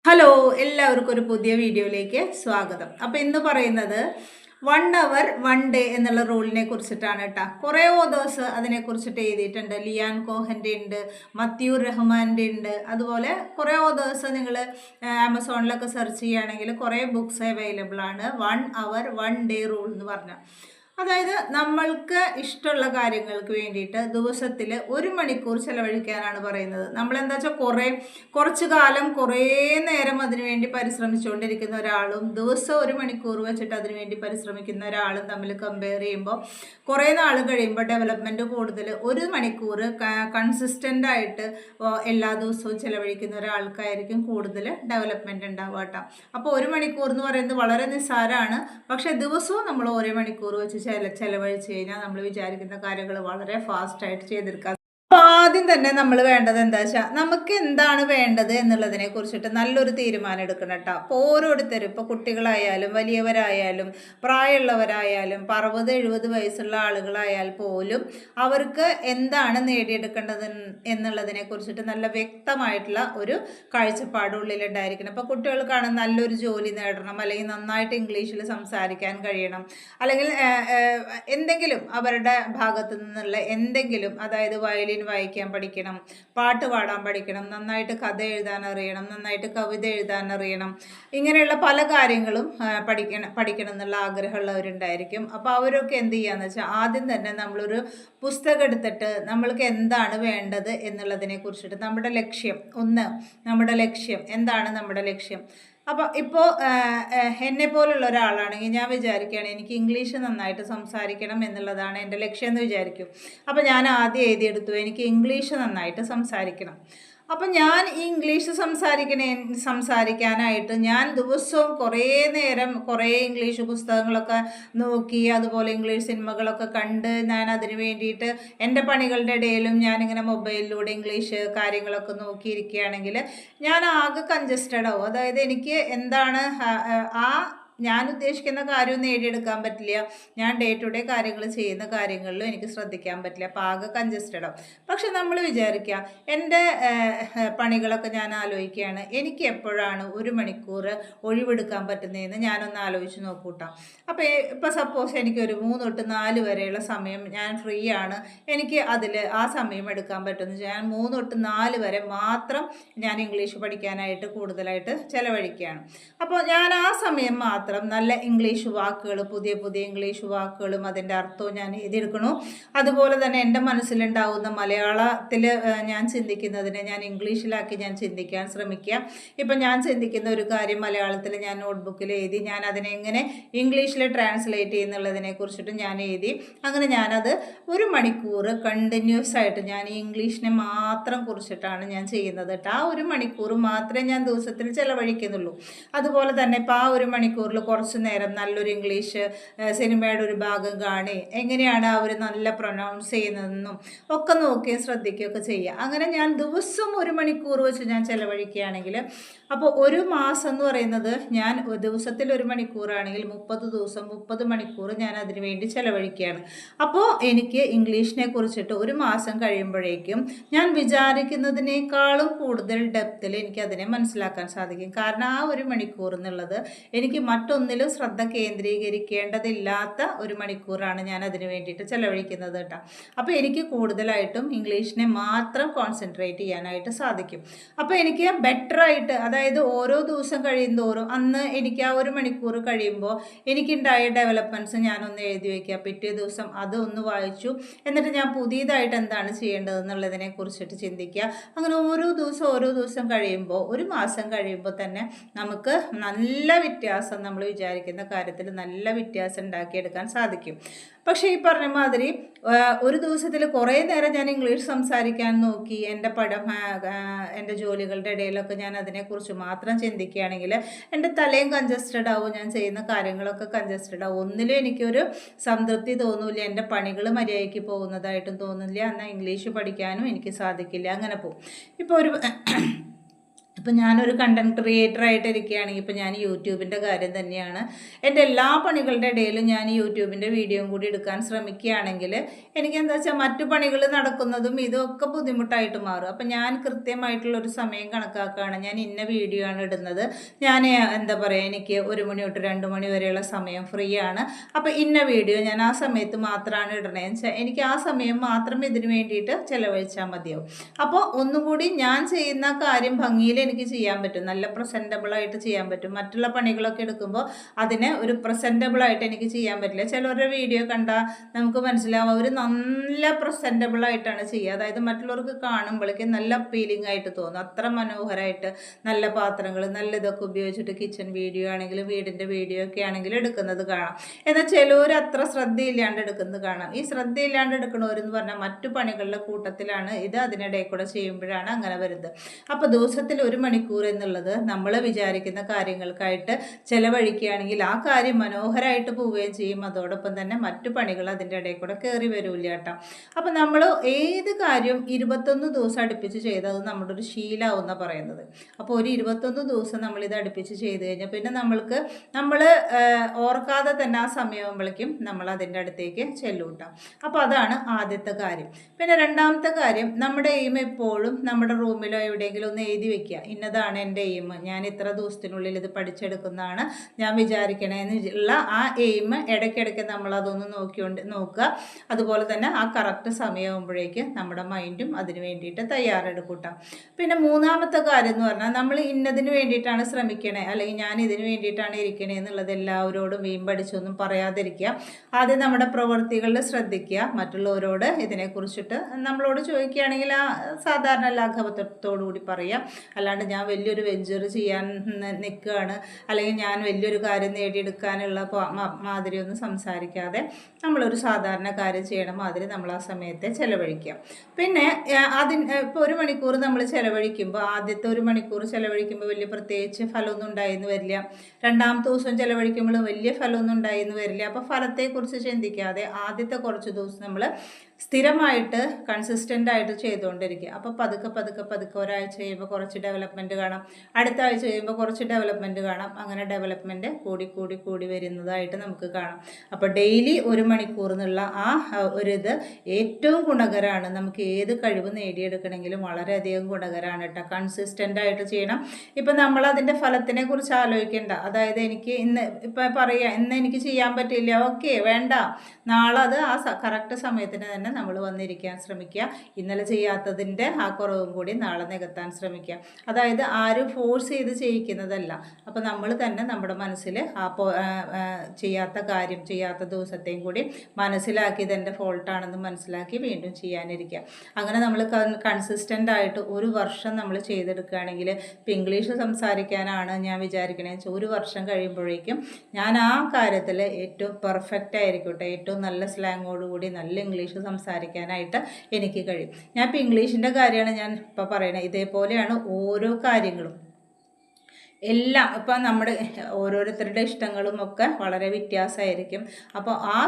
Hello, എല്ലാവർക്കും ഒരു പുതിയ വീഡിയോയിലേക്ക് സ്വാഗതം. അപ്പോൾ ഇന്ന് പറയുന്നത് 1 hour 1 day എന്നുള്ള റൂളിനെ കുറിച്ചിട്ടാണ് കേട്ടോ. കുറേ ഓതേഴ്സ് അതിനെക്കുറിച്ചിട്ട് എഴുതിയിട്ടുണ്ട്. ലിയാൻ കോഹൻ്റെ ഉണ്ട്, മത്യു റഹ്മാൻ്റെ ഉണ്ട്. അതുപോലെ കുറേ ഓതേഴ്സ് നിങ്ങൾ ആമസോണിലൊക്കെ സെർച്ച് ചെയ്യുകയാണെങ്കിൽ കുറേ ബുക്സ് അവൈലബിൾ ആണ്. 1 hour 1 day റൂൾ എന്ന് പറഞ്ഞാൽ, അതായത് നമ്മൾക്ക് ഇഷ്ടമുള്ള കാര്യങ്ങൾക്ക് വേണ്ടിയിട്ട് ദിവസത്തിൽ 1 മണിക്കൂർ ചിലവഴിക്കാനാണ് പറയുന്നത്. നമ്മളെന്താ വെച്ചാൽ കുറച്ച് കാലം കുറേ നേരം അതിനുവേണ്ടി പരിശ്രമിച്ചുകൊണ്ടിരിക്കുന്ന ഒരാളും ദിവസം 1 മണിക്കൂർ വെച്ചിട്ട് അതിനുവേണ്ടി പരിശ്രമിക്കുന്ന ഒരാളും തമ്മിൽ കമ്പയർ ചെയ്യുമ്പോൾ കുറേ നാൾ കഴിയുമ്പോൾ ഡെവലപ്മെൻറ്റ് കൂടുതൽ. 1 മണിക്കൂർ കൺസിസ്റ്റൻ്റ് ആയിട്ട് എല്ലാ ദിവസവും ചിലവഴിക്കുന്ന ഒരാൾക്കായിരിക്കും കൂടുതൽ ഡെവലപ്മെൻറ്റ് ഉണ്ടാവുക കേട്ടോ. അപ്പോൾ 1 മണിക്കൂർ എന്ന് പറയുന്നത് വളരെ നിസ്സാരമാണ്. പക്ഷേ ദിവസവും നമ്മൾ ഓരോ മണിക്കൂർ വെച്ച് ചെലവഴിച്ച് കഴിഞ്ഞാൽ നമ്മൾ വിചാരിക്കുന്ന കാര്യങ്ങൾ വളരെ ഫാസ്റ്റായിട്ട് ചെയ്തെടുക്കാം. അപ്പോൾ ആദ്യം തന്നെ നമ്മൾ വേണ്ടത് എന്താ വെച്ചാൽ, നമുക്ക് എന്താണ് വേണ്ടത് എന്നുള്ളതിനെ കുറിച്ചിട്ട് നല്ലൊരു തീരുമാനം എടുക്കണം കേട്ടോ. അപ്പോൾ ഓരോരുത്തരും, ഇപ്പോൾ കുട്ടികളായാലും വലിയവരായാലും പ്രായമുള്ളവരായാലും 60-70 വയസ്സുള്ള ആളുകളായാൽ പോലും അവർക്ക് എന്താണ് നേടിയെടുക്കേണ്ടത് എന്നുള്ളതിനെ കുറിച്ചിട്ട് നല്ല വ്യക്തമായിട്ടുള്ള ഒരു കാഴ്ചപ്പാട് ഉള്ളിലുണ്ടായിരിക്കണം. ഇപ്പോൾ കുട്ടികൾക്കാണ് നല്ലൊരു ജോലി നേടണം, അല്ലെങ്കിൽ നന്നായിട്ട് ഇംഗ്ലീഷിൽ സംസാരിക്കാൻ കഴിയണം, അല്ലെങ്കിൽ എന്തെങ്കിലും അവരുടെ ഭാഗത്തു നിന്നുള്ള എന്തെങ്കിലും, അതായത് വയലിൻ വായിക്കാൻ പഠിക്കണം, പാട്ട് പാടാൻ പഠിക്കണം, നന്നായിട്ട് കഥ എഴുതാൻ അറിയണം, നന്നായിട്ട് കവിത എഴുതാൻ അറിയണം, ഇങ്ങനെയുള്ള പല കാര്യങ്ങളും പഠിക്കണം എന്നുള്ള ആഗ്രഹമുള്ളവരുണ്ടായിരിക്കും. അപ്പോൾ അവരൊക്കെ എന്ത് ചെയ്യാന്ന് വെച്ചാൽ, ആദ്യം തന്നെ നമ്മളൊരു പുസ്തകം എടുത്തിട്ട് നമ്മൾക്ക് എന്താണ് വേണ്ടത് എന്നുള്ളതിനെ കുറിച്ചിട്ട് നമ്മുടെ ലക്ഷ്യം നമ്മുടെ ലക്ഷ്യം എന്താണ്, നമ്മുടെ ലക്ഷ്യം. അപ്പോൾ ഇപ്പോൾ എന്നെ പോലുള്ള ഒരാളാണെങ്കിൽ ഞാൻ വിചാരിക്കുകയാണ് എനിക്ക് ഇംഗ്ലീഷ് നന്നായിട്ട് സംസാരിക്കണം എന്നുള്ളതാണ് എൻ്റെ ലക്ഷ്യം എന്ന് വിചാരിക്കും. അപ്പോൾ ഞാൻ ആദ്യം എഴുതിയെടുത്തു എനിക്ക് ഇംഗ്ലീഷ് നന്നായിട്ട് സംസാരിക്കണം. അപ്പം ഞാൻ ഈ ഇംഗ്ലീഷ് സംസാരിക്കാനായിട്ട് ഞാൻ ദിവസവും കുറേ നേരം കുറേ ഇംഗ്ലീഷ് പുസ്തകങ്ങളൊക്കെ നോക്കി, അതുപോലെ ഇംഗ്ലീഷ് സിനിമകളൊക്കെ കണ്ട് ഞാൻ അതിന് വേണ്ടിയിട്ട് എൻ്റെ പണികളുടെ ഇടയിലും ഞാനിങ്ങനെ മൊബൈലിലൂടെ ഇംഗ്ലീഷ് കാര്യങ്ങളൊക്കെ നോക്കിയിരിക്കുകയാണെങ്കിൽ ഞാൻ ആകെ കൺജസ്റ്റഡ് ആവും. അതായത് എനിക്ക് എന്താണ് ആ ഞാൻ ഉദ്ദേശിക്കുന്ന കാര്യം നേടിയെടുക്കാൻ പറ്റില്ല. ഞാൻ ഡേ ടു ഡേ കാര്യങ്ങൾ ചെയ്യുന്ന കാര്യങ്ങളിലും എനിക്ക് ശ്രദ്ധിക്കാൻ പറ്റില്ല. അപ്പോൾ ആകെ കൺജസ്റ്റഡ് ആവും. പക്ഷെ നമ്മൾ വിചാരിക്കുക, എൻ്റെ പണികളൊക്കെ ഞാൻ ആലോചിക്കുകയാണ്, എനിക്ക് എപ്പോഴാണ് 1 മണിക്കൂർ ഒഴിവെടുക്കാൻ പറ്റുന്നതെന്ന് ഞാനൊന്ന് ആലോചിച്ച് നോക്കൂട്ടാം. അപ്പോൾ ഇപ്പോൾ സപ്പോസ് എനിക്കൊരു 3 തൊട്ട് 4 വരെയുള്ള സമയം ഞാൻ ഫ്രീ ആണ്, എനിക്ക് അതിൽ ആ സമയം എടുക്കാൻ പറ്റുമെന്ന് വെച്ചാൽ ഞാൻ 3 തൊട്ട് 4 വരെ മാത്രം ഞാൻ ഇംഗ്ലീഷ് പഠിക്കാനായിട്ട് കൂടുതലായിട്ട് ചിലവഴിക്കുകയാണ്. അപ്പോൾ ഞാൻ ആ സമയം മാത്രം നല്ല ഇംഗ്ലീഷ് വാക്കുകൾ, പുതിയ പുതിയ ഇംഗ്ലീഷ് വാക്കുകളും അതിൻ്റെ അർത്ഥവും ഞാൻ എഴുതിയെടുക്കണു. അതുപോലെ തന്നെ എൻ്റെ മനസ്സിലുണ്ടാവുന്ന മലയാളത്തിൽ ഞാൻ ചിന്തിക്കുന്നതിനെ ഞാൻ ഇംഗ്ലീഷിലാക്കി ഞാൻ ചിന്തിക്കാൻ ശ്രമിക്കുക. ഇപ്പം ഞാൻ ചിന്തിക്കുന്ന ഒരു കാര്യം മലയാളത്തിൽ ഞാൻ നോട്ട്ബുക്കിൽ എഴുതി, ഞാൻ അതിനെ എങ്ങനെ ഇംഗ്ലീഷിൽ ട്രാൻസ്ലേറ്റ് ചെയ്യുന്നുള്ളതിനെ കുറിച്ചിട്ട് ഞാൻ എഴുതി. അങ്ങനെ ഞാനത് 1 മണിക്കൂർ കണ്ടിന്യൂസ് ആയിട്ട് ഞാൻ ഈ ഇംഗ്ലീഷിനെ മാത്രം കുറിച്ചിട്ടാണ് ഞാൻ ചെയ്യുന്നത് കേട്ടോ. ആ 1 മണിക്കൂർ മാത്രമേ ഞാൻ ദിവസത്തിൽ ചിലവഴിക്കുന്നുള്ളൂ. അതുപോലെ തന്നെ ഇപ്പോൾ ആ 1 മണിക്കൂറിൽ കുറച്ച് നേരം നല്ലൊരു ഇംഗ്ലീഷ് സിനിമയുടെ ഒരു ഭാഗം കാണി, എങ്ങനെയാണ് അവർ നല്ല പ്രൊനൗൺസ് ചെയ്യുന്നതെന്നും ഒക്കെ നോക്കുകയും ശ്രദ്ധിക്കുകയൊക്കെ ചെയ്യുക. അങ്ങനെ ഞാൻ ദിവസം 1 മണിക്കൂർ വെച്ച് ഞാൻ ചിലവഴിക്കുകയാണെങ്കിൽ, അപ്പോൾ ഒരു മാസം എന്ന് പറയുന്നത് ഞാൻ ദിവസത്തിൽ 1 മണിക്കൂറാണെങ്കിൽ 30 ദിവസം 30 മണിക്കൂർ ഞാൻ അതിനു വേണ്ടി ചിലവഴിക്കുകയാണ്. അപ്പോൾ എനിക്ക് ഇംഗ്ലീഷിനെ കുറിച്ചിട്ട് ഒരു മാസം കഴിയുമ്പോഴേക്കും ഞാൻ വിചാരിക്കുന്നതിനേക്കാളും കൂടുതൽ ഡെപ്തിൽ എനിക്കതിനെ മനസ്സിലാക്കാൻ സാധിക്കും. കാരണം ആ 1 മണിക്കൂർ എന്നുള്ളത് എനിക്ക് മറ്റൊന്നിലും ശ്രദ്ധ കേന്ദ്രീകരിക്കേണ്ടതില്ലാത്ത 1 മണിക്കൂറാണ് ഞാൻ അതിന് വേണ്ടിയിട്ട് ചിലവഴിക്കുന്നത് കേട്ടോ. അപ്പോൾ എനിക്ക് കൂടുതലായിട്ടും ഇംഗ്ലീഷിനെ മാത്രം കോൺസെൻട്രേറ്റ് ചെയ്യാനായിട്ട് സാധിക്കും. അപ്പോൾ എനിക്ക് ബെറ്ററായിട്ട്, അതായത് ഓരോ ദിവസം കഴിയുന്തോറും അന്ന് എനിക്ക് ആ 1 മണിക്കൂർ കഴിയുമ്പോൾ എനിക്കുണ്ടായ ഡെവലപ്മെൻറ്റ്സ് ഞാനൊന്ന് എഴുതി വയ്ക്കുക. പിറ്റേ ദിവസം അത് ഒന്ന് വായിച്ചു, എന്നിട്ട് ഞാൻ പുതിയതായിട്ട് എന്താണ് ചെയ്യേണ്ടതെന്നുള്ളതിനെ കുറിച്ചിട്ട് ചിന്തിക്കുക. അങ്ങനെ ഓരോ ദിവസം കഴിയുമ്പോൾ, ഒരു മാസം കഴിയുമ്പോൾ തന്നെ നമുക്ക് നല്ല വ്യത്യാസം, നമ്മൾ വിചാരിക്കുന്ന കാര്യത്തിൽ നല്ല വ്യത്യാസം ഉണ്ടാക്കിയെടുക്കാൻ സാധിക്കും. പക്ഷേ ഈ പറഞ്ഞ മാതിരി ഒരു ദിവസത്തിൽ കുറേ നേരം ഞാൻ ഇംഗ്ലീഷ് സംസാരിക്കാൻ നോക്കി, എൻ്റെ ജോലികളുടെ ഇടയിലൊക്കെ ഞാൻ അതിനെക്കുറിച്ച് മാത്രം ചിന്തിക്കുകയാണെങ്കിൽ എൻ്റെ തലയും കൺജസ്റ്റഡ് ആവും, ഞാൻ ചെയ്യുന്ന കാര്യങ്ങളൊക്കെ കൺജസ്റ്റഡ് ആവും. ഒന്നിലും എനിക്കൊരു സംതൃപ്തി തോന്നില്ല, എൻ്റെ പണികൾ മര്യാദയ്ക്ക് പോകുന്നതായിട്ടും തോന്നില്ല, എന്നാൽ ഇംഗ്ലീഷ് പഠിക്കാനും എനിക്ക് സാധിക്കില്ല. അങ്ങനെ പോകും. ഇപ്പോൾ ഇപ്പം ഞാനൊരു കണ്ടൻറ് ക്രിയേറ്റർ ആയിട്ട് ഇരിക്കുകയാണെങ്കിൽ ഇപ്പം ഞാൻ യൂട്യൂബിൻ്റെ കാര്യം തന്നെയാണ്. എൻ്റെ എല്ലാ പണികളുടെ ഇടയിലും ഞാൻ യൂട്യൂബിൻ്റെ വീഡിയോയും കൂടി എടുക്കാൻ ശ്രമിക്കുകയാണെങ്കിൽ എനിക്ക് എന്താ വെച്ചാൽ മറ്റു പണികൾ നടക്കുന്നതും ഇതൊക്കെ ബുദ്ധിമുട്ടായിട്ട് മാറും. അപ്പം ഞാൻ കൃത്യമായിട്ടുള്ളൊരു സമയം കണക്കാക്കുകയാണ്. ഞാൻ ഇന്ന വീഡിയോ ആണ് ഇടുന്നത്. ഞാൻ എന്താ പറയുക, എനിക്ക് 1 മണി തൊട്ട് 2 മണി വരെയുള്ള സമയം ഫ്രീ ആണ്. അപ്പോൾ ഇന്ന വീഡിയോ ഞാൻ ആ സമയത്ത് മാത്രമാണ് ഇടണേന്ന് വെച്ചാൽ എനിക്ക് ആ സമയം മാത്രം ഇതിന് വേണ്ടിയിട്ട് ചിലവഴിച്ചാൽ മതിയാവും. അപ്പോൾ ഒന്നും കൂടി ഞാൻ ചെയ്യുന്ന കാര്യം ഭംഗിയിൽ എനിക്ക് ചെയ്യാൻ പറ്റും, നല്ല പ്രസൻറ്റബിളായിട്ട് ചെയ്യാൻ പറ്റും. മറ്റുള്ള പണികളൊക്കെ എടുക്കുമ്പോൾ അതിനെ ഒരു പ്രസൻറ്റബിളായിട്ട് എനിക്ക് ചെയ്യാൻ പറ്റില്ല. ചിലവരുടെ വീഡിയോ കണ്ടാൽ നമുക്ക് മനസ്സിലാവും അവർ നല്ല പ്രസൻറ്റബിളായിട്ടാണ് ചെയ്യുക. അതായത് മറ്റുള്ളവർക്ക് കാണുമ്പോഴേക്കും നല്ല അപ്പീലിംഗ് ആയിട്ട് തോന്നും, അത്ര മനോഹരമായിട്ട് നല്ല പാത്രങ്ങൾ നല്ല ഇതൊക്കെ ഉപയോഗിച്ചിട്ട് കിച്ചൺ വീഡിയോ ആണെങ്കിലും വീടിൻ്റെ വീഡിയോ ഒക്കെ ആണെങ്കിലും എടുക്കുന്നത് കാണാം. എന്നാൽ ചിലവർ അത്ര ശ്രദ്ധയില്ലാണ്ട് എടുക്കുന്നത് കാണാം. ഈ ശ്രദ്ധയില്ലാണ്ട് എടുക്കണവരെന്ന് പറഞ്ഞാൽ മറ്റു പണികളുടെ കൂട്ടത്തിലാണ് ഇത്, അതിനിടയിൽ കൂടെ ചെയ്യുമ്പോഴാണ് അങ്ങനെ വരുന്നത്. അപ്പോൾ ദിവസത്തിൽ 1 മണിക്കൂർ എന്നുള്ളത് നമ്മൾ വിചാരിക്കുന്ന കാര്യങ്ങൾക്കായിട്ട് ചിലവഴിക്കുകയാണെങ്കിൽ ആ കാര്യം മനോഹരമായിട്ട് പോവുകയും ചെയ്യും. അതോടൊപ്പം തന്നെ മറ്റു പണികൾ അതിൻ്റെ ഇടയിൽ കൂടെ കയറി വരില്ല കേട്ടോ. അപ്പം നമ്മൾ ഏത് കാര്യം 21 ദിവസം അടുപ്പിച്ച് ചെയ്തത് നമ്മുടെ ഒരു ശീലമാവുന്ന പറയുന്നത്. അപ്പോൾ ഒരു 21 ദിവസം നമ്മളിത് അടുപ്പിച്ച് ചെയ്ത് കഴിഞ്ഞാൽ പിന്നെ നമ്മൾ ഓർക്കാതെ തന്നെ ആ സമയമാകുമ്പോഴേക്കും നമ്മൾ അതിൻ്റെ അടുത്തേക്ക് ചെല്ലൂട്ടാം. അപ്പോൾ അതാണ് ആദ്യത്തെ കാര്യം. പിന്നെ രണ്ടാമത്തെ കാര്യം, നമ്മുടെ എയിം എപ്പോഴും നമ്മുടെ റൂമിലോ എവിടെയെങ്കിലും ഒന്ന് എഴുതി വെക്കുക. ഇന്നതാണ് എൻ്റെ എയിം, ഞാൻ ഇത്ര ദിവസത്തിനുള്ളിൽ ഇത് പഠിച്ചെടുക്കുന്നതാണ് ഞാൻ വിചാരിക്കണേന്നുള്ള ആ എയിം ഇടയ്ക്കിടയ്ക്ക് നമ്മളതൊന്ന് നോക്കുക. അതുപോലെ തന്നെ ആ കറക്റ്റ് സമയമാകുമ്പോഴേക്ക് നമ്മുടെ മൈൻഡും അതിന് വേണ്ടിയിട്ട് തയ്യാറെടുക്കൂട്ടാം. പിന്നെ മൂന്നാമത്തെ കാര്യം എന്ന് പറഞ്ഞാൽ നമ്മൾ ഇന്നതിന് വേണ്ടിയിട്ടാണ് ശ്രമിക്കണേ, അല്ലെങ്കിൽ ഞാൻ ഇതിന് വേണ്ടിയിട്ടാണ് ഇരിക്കണേ എന്നുള്ളത് എല്ലാവരോടും വീമ്പടിച്ചൊന്നും പറയാതിരിക്കുക. ആദ്യം നമ്മുടെ പ്രവൃത്തികളിൽ ശ്രദ്ധിക്കുക. മറ്റുള്ളവരോട് ഇതിനെക്കുറിച്ചിട്ട് നമ്മളോട് ചോദിക്കുകയാണെങ്കിൽ ആ സാധാരണ ലാഘവത്തോടു കൂടി പറയുക. അല്ലാണ്ട് ഞാൻ വലിയൊരു വെഞ്ചർ ചെയ്യാൻ നിൽക്കുകയാണ്, അല്ലെങ്കിൽ ഞാൻ വലിയൊരു കാര്യം നേടിയെടുക്കാനുള്ള മാതിരിയൊന്നും സംസാരിക്കാതെ നമ്മളൊരു സാധാരണ കാര്യം ചെയ്യണം മാതിരി നമ്മൾ ആ സമയത്തെ ചിലവഴിക്കുക. പിന്നെ ഇപ്പോൾ 1 മണിക്കൂർ നമ്മൾ ചിലവഴിക്കുമ്പോൾ ആദ്യത്തെ 1 മണിക്കൂർ ചിലവഴിക്കുമ്പോൾ വലിയ പ്രത്യേകിച്ച് ഫലമൊന്നും ഉണ്ടായെന്ന് വരില്ല. രണ്ടാമത്തെ ദിവസം ചിലവഴിക്കുമ്പോഴും വലിയ ഫലമൊന്നും ഉണ്ടായെന്ന് വരില്ല. അപ്പോൾ ഫലത്തെക്കുറിച്ച് ചിന്തിക്കാതെ ആദ്യത്തെ കുറച്ച് ദിവസം നമ്മൾ സ്ഥിരമായിട്ട് കൺസിസ്റ്റൻ്റ് ആയിട്ട് ചെയ്തുകൊണ്ടിരിക്കുക. അപ്പോൾ പതുക്കെ ഒരാഴ്ച കഴിയുമ്പോൾ കുറച്ച് ഡെവലപ്മെൻറ്റ് കാണാം, അടുത്ത ആഴ്ച കഴിയുമ്പോൾ കുറച്ച് ഡെവലപ്മെൻറ്റ് കാണാം. അങ്ങനെ ഡെവലപ്മെൻറ്റ് കൂടി വരുന്നതായിട്ട് നമുക്ക് കാണാം. അപ്പോൾ ഡെയിലി 1 മണിക്കൂർ എന്നുള്ള ആ ഒരിത് ഏറ്റവും ഗുണകരമാണ്. നമുക്ക് ഏത് കഴിവ് നേടിയെടുക്കണമെങ്കിലും വളരെയധികം ഗുണകരമാണ് കേട്ടോ. കൺസിസ്റ്റൻ്റ് ആയിട്ട് ചെയ്യണം. ഇപ്പം നമ്മളതിൻ്റെ ഫലത്തിനെ കുറിച്ച് ആലോചിക്കേണ്ട. അതായത് എനിക്ക് ഇപ്പം പറയാം, ഇന്ന് എനിക്ക് ചെയ്യാൻ പറ്റില്ല, ഓക്കെ വേണ്ട, നാളെ അത് ആ കറക്റ്റ് സമയത്തിന് തന്നെ നമ്മൾ വന്നിരിക്കാൻ ശ്രമിക്കുക. ഇന്നലെ ചെയ്യാത്തതിൻ്റെ ആ കുറവും കൂടി നാളെ നികത്താൻ ശ്രമിക്കുക. അതായത് ആരും ഫോഴ്സ് ചെയ്ത് ചെയ്യിക്കുന്നതല്ല. അപ്പോൾ നമ്മൾ തന്നെ നമ്മുടെ മനസ്സിൽ ചെയ്യാത്ത ദിവസത്തെയും കൂടി മനസ്സിലാക്കി ഇതെൻ്റെ ഫോൾട്ടാണെന്ന് മനസ്സിലാക്കി വീണ്ടും ചെയ്യാനിരിക്കുക. അങ്ങനെ നമ്മൾ കൺസിസ്റ്റൻ്റ് ആയിട്ട് 1 വർഷം നമ്മൾ ചെയ്തെടുക്കുകയാണെങ്കിൽ, ഇപ്പം ഇംഗ്ലീഷ് സംസാരിക്കാനാണ് ഞാൻ വിചാരിക്കണേന്ന് വെച്ചാൽ 1 വർഷം കഴിയുമ്പോഴേക്കും ഞാൻ ആ കാര്യത്തിൽ ഏറ്റവും പെർഫെക്റ്റ് ആയിരിക്കട്ടെ, ഏറ്റവും നല്ല സ്ലാങ്ങോടുകൂടി നല്ല ഇംഗ്ലീഷ് സംസാരിക്കാനായിട്ട് എനിക്ക് കഴിയും. ഞാൻ ഇപ്പോൾ ഇംഗ്ലീഷിൻ്റെ കാര്യമാണ് ഞാൻ ഇപ്പോൾ പറയണത്. ഇതേപോലെയാണ് ഓരോ കാര്യങ്ങളും. എല്ലാം ഇപ്പം നമ്മുടെ ഓരോരുത്തരുടെ ഇഷ്ടങ്ങളും ഒക്കെ വളരെ വ്യത്യാസമായിരിക്കും. അപ്പോൾ ആ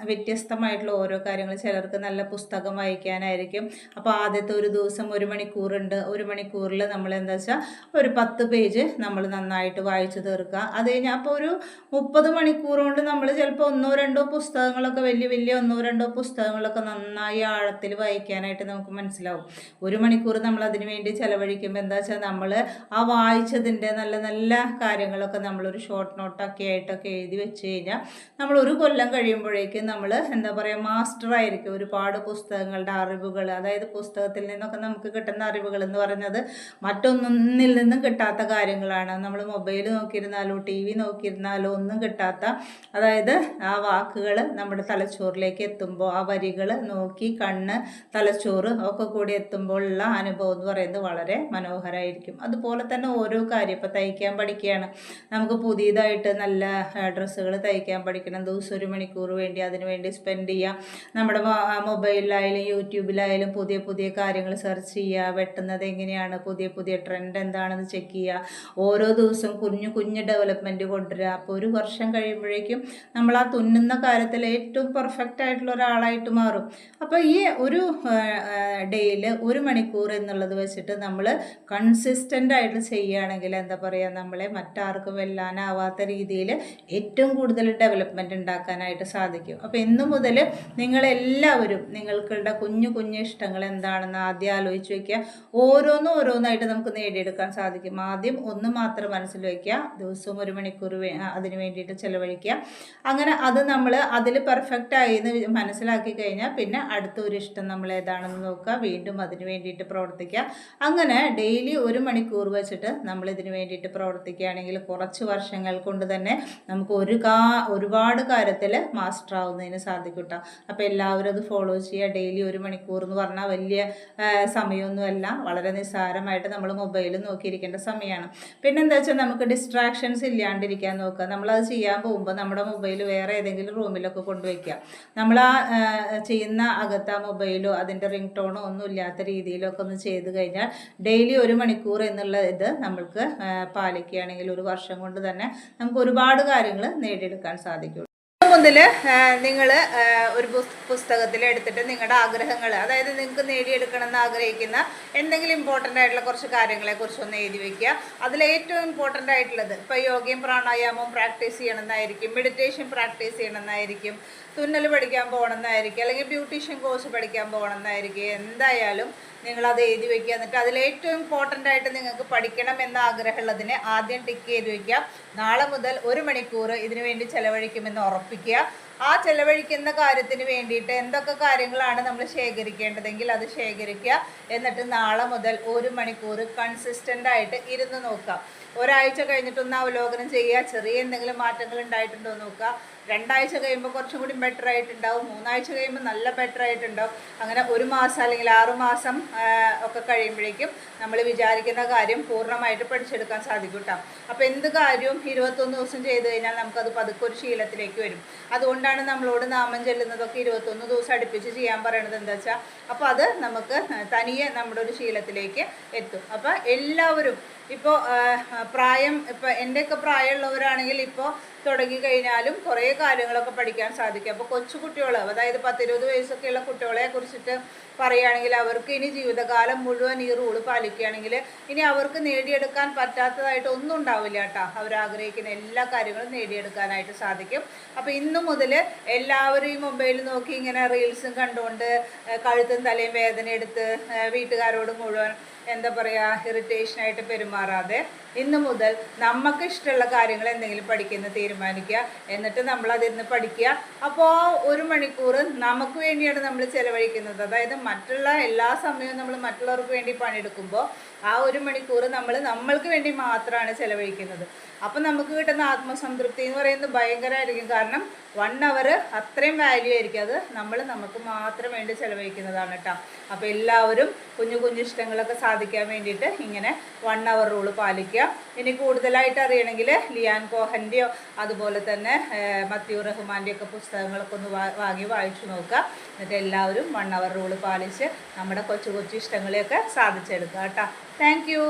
വ്യത്യസ്തമായിട്ടുള്ള ഓരോ കാര്യങ്ങൾ, ചിലർക്ക് നല്ല പുസ്തകം വായിക്കാനായിരിക്കും. അപ്പോൾ ആദ്യത്തെ ഒരു ദിവസം 1 മണിക്കൂറുണ്ട്. 1 മണിക്കൂറിൽ നമ്മൾ എന്താ വെച്ചാൽ ഒരു 10 പേജ് നമ്മൾ നന്നായിട്ട് വായിച്ചു തീർക്കുക. അത് കഴിഞ്ഞാൽ അപ്പോൾ ഒരു 30 മണിക്കൂർ കൊണ്ട് നമ്മൾ ചിലപ്പോൾ 1-2 പുസ്തകങ്ങളൊക്കെ വലിയ 1-2 പുസ്തകങ്ങളൊക്കെ നന്നായി ആഴത്തിൽ വായിക്കാനായിട്ട് നമുക്ക് മനസ്സിലാവും. 1 മണിക്കൂർ നമ്മൾ അതിന് വേണ്ടി ചിലവഴിക്കുമ്പോൾ എന്താ വെച്ചാൽ നമ്മൾ ആ വായിച്ചതിൻ്റെ നല്ല നല്ല കാര്യങ്ങളൊക്കെ നമ്മളൊരു ഷോർട്ട് നോട്ടൊക്കെ ആയിട്ടൊക്കെ എഴുതി വെച്ച് കഴിഞ്ഞാൽ നമ്മൾ 1 കൊല്ലം കഴിയുമ്പോഴേക്കും നമ്മൾ എന്താ പറയുക, മാസ്റ്ററായിരിക്കും. ഒരുപാട് പുസ്തകങ്ങളുടെ അറിവുകൾ, അതായത് പുസ്തകത്തിൽ നിന്നൊക്കെ നമുക്ക് കിട്ടുന്ന അറിവുകൾ എന്ന് പറയുന്നത് മറ്റൊന്നിൽ നിന്നും കിട്ടാത്ത കാര്യങ്ങളാണ്. നമ്മൾ മൊബൈൽ നോക്കിയിരുന്നാലോ TV നോക്കിയിരുന്നാലോ ഒന്നും കിട്ടാത്ത, അതായത് ആ വാക്കുകൾ നമ്മുടെ തലച്ചോറിലേക്ക് എത്തുമ്പോൾ ആ വരികൾ നോക്കി കണ്ണ് തലച്ചോറ് ഒക്കെ കൂടി എത്തുമ്പോഴുള്ള അനുഭവം എന്ന് പറയുന്നത് വളരെ മനോഹരമായിരിക്കും. അതുപോലെ തന്നെ ഓരോ കാര്യം, ഇപ്പം അപ്പോൾ തയ്ക്കാൻ പഠിക്കുകയാണ്. നമുക്ക് പുതിയതായിട്ട് നല്ല ഡ്രസ്സുകൾ തയ്ക്കാൻ പഠിക്കണം. ദിവസം 1 മണിക്കൂർ വേണ്ടി അതിന് വേണ്ടി സ്പെൻഡ് ചെയ്യുക. നമ്മുടെ മൊബൈലിലായാലും യൂട്യൂബിലായാലും പുതിയ പുതിയ കാര്യങ്ങൾ സെർച്ച് ചെയ്യുക. വെട്ടുന്നത് എങ്ങനെയാണ്, പുതിയ പുതിയ ട്രെൻഡ് എന്താണെന്ന് ചെക്ക് ചെയ്യുക. ഓരോ ദിവസവും കുഞ്ഞു കുഞ്ഞു ഡെവലപ്മെൻറ്റ് കൊണ്ടുവരിക. അപ്പോൾ 1 വർഷം കഴിയുമ്പോഴേക്കും നമ്മൾ ആ തുന്നുന്ന കാര്യത്തിൽ ഏറ്റവും പെർഫെക്റ്റ് ആയിട്ടുള്ള ഒരാളായിട്ട് മാറും. അപ്പോൾ ഈ ഒരു ഡേയിൽ 1 മണിക്കൂർ എന്നുള്ളത് വെച്ചിട്ട് നമ്മൾ കൺസിസ്റ്റൻ്റ് ആയിട്ട് ചെയ്യുകയാണെങ്കിൽ എന്താ പറയുക, നമ്മളെ മറ്റാർക്കും വെല്ലാനാവാത്ത രീതിയിൽ ഏറ്റവും കൂടുതൽ ഡെവലപ്മെൻറ്റ് ഉണ്ടാക്കാനായിട്ട് സാധിക്കും. അപ്പോൾ ഇന്നു മുതൽ നിങ്ങളെല്ലാവരും നിങ്ങൾക്കുള്ള കുഞ്ഞു കുഞ്ഞു ഇഷ്ടങ്ങൾ എന്താണെന്ന് ആദ്യം ആലോചിച്ച് വയ്ക്കുക. ഓരോന്നായിട്ട് നമുക്ക് നേടിയെടുക്കാൻ സാധിക്കും. ആദ്യം ഒന്ന് മാത്രം മനസ്സിൽ വയ്ക്കുക, ദിവസവും 1 മണിക്കൂർ അതിന് വേണ്ടിയിട്ട് ചിലവഴിക്കുക. അങ്ങനെ അത് നമ്മൾ അതിൽ പെർഫെക്റ്റ് ആയി എന്ന് മനസ്സിലാക്കി കഴിഞ്ഞാൽ പിന്നെ അടുത്ത ഒരു ഇഷ്ടം നമ്മൾ ഏതാണെന്ന് നോക്കുക, വീണ്ടും അതിന് വേണ്ടിയിട്ട് പ്രവർത്തിക്കുക. അങ്ങനെ ഡെയിലി 1 മണിക്കൂർ വെച്ചിട്ട് നമ്മൾ ഇതിന് വേണ്ടിയിട്ട് പ്രവർത്തിക്കുകയാണെങ്കിൽ കുറച്ച് വർഷങ്ങൾ കൊണ്ട് തന്നെ നമുക്ക് ഒരുപാട് കാര്യത്തിൽ മാസ്റ്റർ ആവുന്നതിന് സാധിക്കും കേട്ടോ. അപ്പോൾ എല്ലാവരും അത് ഫോളോ ചെയ്യുക. ഡെയിലി 1 മണിക്കൂർ എന്ന് പറഞ്ഞാൽ വലിയ സമയമൊന്നുമല്ല, വളരെ നിസ്സാരമായിട്ട് നമ്മൾ മൊബൈലിൽ നോക്കിയിരിക്കേണ്ട സമയമാണ്. പിന്നെന്താ വെച്ചാൽ നമുക്ക് ഡിസ്ട്രാക്ഷൻസ് ഇല്ലാണ്ടിരിക്കാൻ നോക്കുക. നമ്മളത് ചെയ്യാൻ പോകുമ്പോൾ നമ്മുടെ മൊബൈൽ വേറെ ഏതെങ്കിലും റൂമിലൊക്കെ കൊണ്ടുവയ്ക്കുക. നമ്മൾ ആ ചെയ്യുന്ന അകത്ത് ആ മൊബൈലോ അതിൻ്റെ റിംഗ് ടോണോ ഒന്നും ഇല്ലാത്ത രീതിയിലൊക്കെ ഒന്ന് ചെയ്ത് കഴിഞ്ഞാൽ ഡെയിലി 1 മണിക്കൂർ എന്നുള്ള ഇത് നമ്മൾക്ക് പാലിക്കുകയാണെങ്കിൽ 1 വർഷം കൊണ്ട് തന്നെ നമുക്ക് ഒരുപാട് കാര്യങ്ങൾ നേടിയെടുക്കാൻ സാധിക്കും. മുതൽ നിങ്ങൾ ഒരു പുസ്തകത്തിൽ എടുത്തിട്ട് നിങ്ങളുടെ ആഗ്രഹങ്ങൾ, അതായത് നിങ്ങൾക്ക് നേടിയെടുക്കണം എന്ന് ആഗ്രഹിക്കുന്ന എന്തെങ്കിലും ഇമ്പോർട്ടൻ്റ് ആയിട്ടുള്ള കുറച്ച് കാര്യങ്ങളെക്കുറിച്ച് ഒന്ന് എഴുതി വയ്ക്കുക. അതിൽ ഏറ്റവും ഇമ്പോർട്ടൻ്റ് ആയിട്ടുള്ളത് ഇപ്പോൾ യോഗയും പ്രാണായാമവും പ്രാക്ടീസ് ചെയ്യണമെന്നായിരിക്കും, മെഡിറ്റേഷൻ പ്രാക്ടീസ് ചെയ്യണമെന്നായിരിക്കും, തുന്നൽ പഠിക്കാൻ പോകണമെന്നായിരിക്കും, അല്ലെങ്കിൽ ബ്യൂട്ടീഷ്യൻ കോഴ്സ് പഠിക്കാൻ പോകണമെന്നായിരിക്കും. എന്തായാലും നിങ്ങളത് എഴുതി വയ്ക്കുക. എന്നിട്ട് അതിലേറ്റവും ഇമ്പോർട്ടൻ്റ് ആയിട്ട് നിങ്ങൾക്ക് പഠിക്കണം എന്ന ആഗ്രഹമുള്ളതിനെ ആദ്യം ടിക്ക് ചെയ്ത് വയ്ക്കുക. നാളെ മുതൽ 1 മണിക്കൂർ ഇതിനു വേണ്ടി ചിലവഴിക്കുമെന്ന് ഉറപ്പിക്കുക. ആ ചിലവഴിക്കുന്ന കാര്യത്തിന് വേണ്ടിയിട്ട് എന്തൊക്കെ കാര്യങ്ങളാണ് നമ്മൾ ശേഖരിക്കേണ്ടതെങ്കിൽ അത് ശേഖരിക്കുക. എന്നിട്ട് നാളെ മുതൽ 1 മണിക്കൂർ കൺസിസ്റ്റൻ്റ് ആയിട്ട് ഇരുന്ന് നോക്കുക. ഒരാഴ്ച കഴിഞ്ഞിട്ടൊന്ന് അവലോകനം ചെയ്യുക. ചെറിയ എന്തെങ്കിലും മാറ്റങ്ങൾ ഉണ്ടായിട്ടുണ്ടോ എന്ന് നോക്കുക. 2 ആഴ്ച കഴിയുമ്പോൾ കുറച്ചും കൂടി ബെറ്റർ ആയിട്ടുണ്ടാവും. 3 ആഴ്ച കഴിയുമ്പോൾ നല്ല ബെറ്റർ ആയിട്ടുണ്ടാവും. അങ്ങനെ 1 മാസം അല്ലെങ്കിൽ 6 മാസം ഒക്കെ കഴിയുമ്പോഴേക്കും നമ്മൾ വിചാരിക്കുന്ന കാര്യം പൂർണ്ണമായിട്ട് പഠിച്ചെടുക്കാൻ സാധിക്കും കേട്ടോ. അപ്പോൾ എന്ത് കാര്യവും 21 ദിവസം ചെയ്ത് കഴിഞ്ഞാൽ നമുക്കത് പതുക്കെ ഒരു ശീലത്തിലേക്ക് വരും. അതുകൊണ്ടാണ് നമ്മളോട് നാമം ചെല്ലുന്നതൊക്കെ 21 ദിവസം അടുപ്പിച്ച് ചെയ്യാൻ പറയണത്. എന്താ വെച്ചാൽ അപ്പോൾ അത് നമുക്ക് തനിയെ നമ്മുടെ ഒരു ശീലത്തിലേക്ക് എത്തും. അപ്പോൾ എല്ലാവരും ഇപ്പോൾ ഇപ്പോൾ എൻ്റെയൊക്കെ പ്രായമുള്ളവരാണെങ്കിൽ ഇപ്പോൾ തുടങ്ങിക്കഴിഞ്ഞാലും കുറേ കാര്യങ്ങളൊക്കെ പഠിക്കാൻ സാധിക്കും. അപ്പോൾ കൊച്ചു കുട്ടികൾ, അതായത് 10-20 വയസ്സൊക്കെയുള്ള കുട്ടികളെ കുറിച്ചിട്ട് പറയുകയാണെങ്കിൽ അവർക്ക് ഇനി ജീവിതകാലം മുഴുവൻ ഈ റൂള് പാലിക്കുകയാണെങ്കിൽ ഇനി അവർക്ക് നേടിയെടുക്കാൻ പറ്റാത്തതായിട്ട് ഒന്നും ഉണ്ടാവില്ല കേട്ടോ. അവരാഗ്രഹിക്കുന്ന എല്ലാ കാര്യങ്ങളും നേടിയെടുക്കാനായിട്ട് സാധിക്കും. അപ്പോൾ ഇന്നു മുതൽ എല്ലാവരും ഈ മൊബൈൽ നോക്കി ഇങ്ങനെ റീൽസും കണ്ടുകൊണ്ട് കഴുത്തും തലയും വേദന എടുത്ത് വീട്ടുകാരോട് മുഴുവൻ എന്താ പറയുക ഇറിറ്റേഷനായിട്ട് പെരുമാറാതെ ഇന്ന് മുതൽ നമുക്ക് ഇഷ്ടമുള്ള കാര്യങ്ങൾ എന്തെങ്കിലും പഠിക്കുന്ന തീരുമാനിക്കുക. എന്നിട്ട് നമ്മൾ അതിന്ന് പഠിക്കുക. അപ്പോൾ 1 മണിക്കൂർ നമുക്ക് വേണ്ടിയാണ് നമ്മൾ ചിലവഴിക്കുന്നത്. അതായത് മറ്റുള്ള എല്ലാ സമയവും നമ്മൾ മറ്റുള്ളവർക്ക് വേണ്ടി പണിയെടുക്കുമ്പോൾ ആ 1 മണിക്കൂർ നമ്മൾക്ക് വേണ്ടി മാത്രമാണ് ചിലവഴിക്കുന്നത്. അപ്പം നമുക്ക് കിട്ടുന്ന ആത്മസംതൃപ്തി എന്ന് പറയുന്നത് ഭയങ്കരമായിരിക്കും. കാരണം 1 അവർ അത്രയും വാല്യൂ ആയിരിക്കും. അത് നമുക്ക് മാത്രം വേണ്ടി ചിലവഴിക്കുന്നതാണ് കേട്ടോ. അപ്പോൾ എല്ലാവരും കുഞ്ഞു കുഞ്ഞു ഇഷ്ടങ്ങളൊക്കെ സാധിക്കാൻ വേണ്ടിയിട്ട് ഇങ്ങനെ 1 അവർ റൂള് പാലിക്കുക. ഇനി കൂടുതലായിട്ട് അറിയണമെങ്കിൽ ലിയാൻ കോഹൻ്റെയോ അതുപോലെ തന്നെ മത്യു റഹ്മാൻ്റെയൊക്കെ പുസ്തകങ്ങളൊക്കെ ഒന്ന് വായിച്ചു നോക്കുക. എന്നിട്ട് എല്ലാവരും 1 അവർ റൂള് പാലിച്ച് നമ്മുടെ കൊച്ചു കൊച്ചു ഇഷ്ടങ്ങളെയൊക്കെ സാധിച്ചെടുക്കുക കേട്ടോ. Thank you.